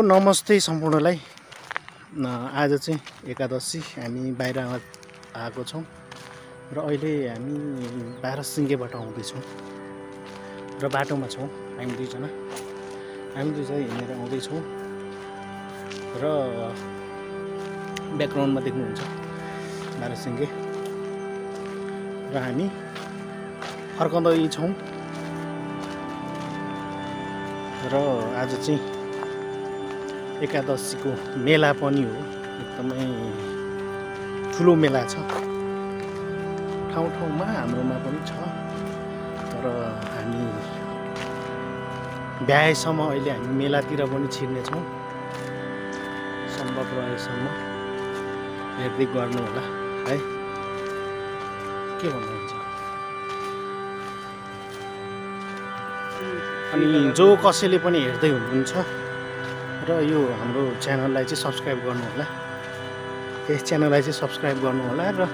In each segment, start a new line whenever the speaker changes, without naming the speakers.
नमस्ते सम्पूर्णलाई। आज चाहिँ एकादशी हामी बाहिर आएको छौँ र अहिले हामी बाह्रसिङ्गेबाट आउँदैछौँ र बाटोमा छौँ। हामी दुईजना हिँडेर आउँदैछौँ र ब्याकग्राउन्डमा देख्नुहुन्छ बाह्रसिङ्गे र हामी फर्काउँदै छौँ। र आज चाहिँ एकादशीको मेला पनि हो, एकदमै ठुलो मेला छ। ठाउँ ठाउँमा हाम्रोमा पनि छ, तर हामी भ्याएसम्म अहिले हामी मेलातिर पनि छिर्नेछौँ। सम्भव रहेसम्म हेर्दै गर्नु होला है, के भन्नुहुन्छ। अनि जो कसैले पनि हेर्दै हुनुहुन्छ र यो हाम्रो च्यानललाई चाहिँ सब्सक्राइब गर्नु होला, यस च्यानललाई चाहिँ सब्सक्राइब गर्नु होला र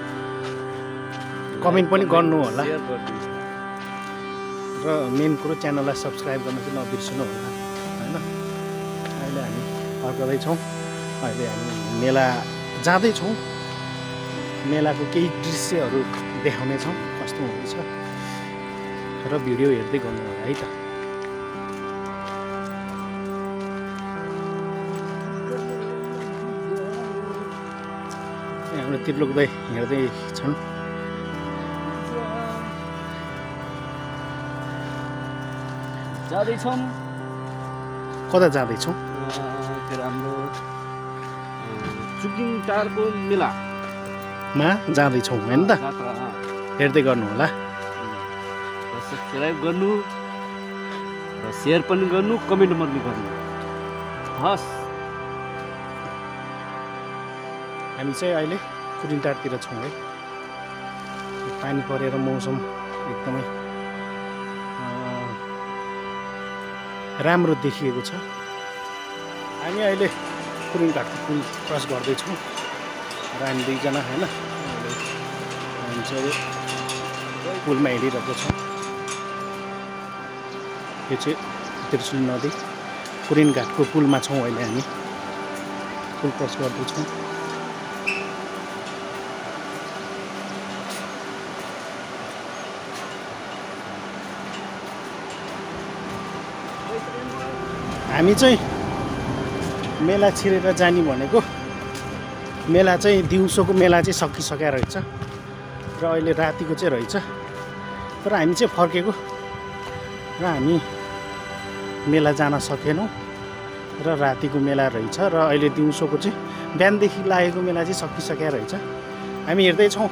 कमेन्ट पनि गर्नु होला र मेन कुरो च्यानललाई सब्सक्राइब गर्न चाहिँ नबिर्सनु होला हैन। अहिले हामी फर्कँदैछौँ, अहिले हामी मेला जाँदैछौँ। मेलाको केही दृश्यहरू देखाउनेछौँ कस्तो हुँदैछ र भिडियो हेर्दै गर्नु होला है त। हाम्रो तिर्लोक दाइ हिँड्दै छन्।
जाँदैछौँ।
कता जाँदैछौँ?
हाम्रो चुकिङ टारको मेलामा
जाँदैछौँ होइन त। हेर्दै गर्नु होला,
सब्सक्राइब गर्नु र सेयर पनि गर्नु, कमेन्ट पनि गर्नु। हस्,
हामी चाहिँ अहिले कुरिनटारतिर छौँ है। पानी परेर मौसम एकदमै राम्रो देखिएको छ। हामी अहिले कुरिनटारको पुल क्रस गर्दैछौँ र हामी दुईजना होइन, हामी चाहिँ पुलमा हिँडिरहेको छौँ। यो चाहिँ त्रिशुली नदी कुरिनघाटको पुलमा छौँ अहिले हामी, पुल क्रस गर्दैछौँ। हामी चाहिँ मेला छिरेर जाने भनेको, मेला चाहिँ दिउँसोको मेला चाहिँ सकिसकेको रहेछ र अहिले रातिको चाहिँ रहेछ। तर हामी चाहिँ फर्केको र हामी मेला जान सकेनौँ र रातिको मेला रहेछ र अहिले दिउँसोको चाहिँ बिहानदेखि लागेको मेला चाहिँ सकिसकेको रहेछ। हामी हेर्दैछौँ,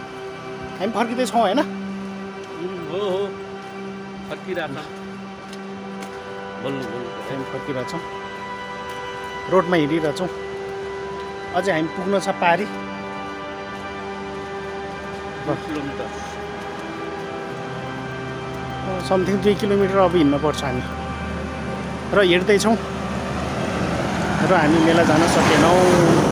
हामी फर्किँदैछौँ होइन।
हो फर्किरहेछ,
हामी फर्किरहेछौँ, रोडमा हिँडिरहेछौँ। अझै हामी पुग्न छ पारी, समथिङ 2 किलोमिटर अब हिँड्नुपर्छ हामी र हिँड्दैछौँ र हामी मेला जान सकेनौँ।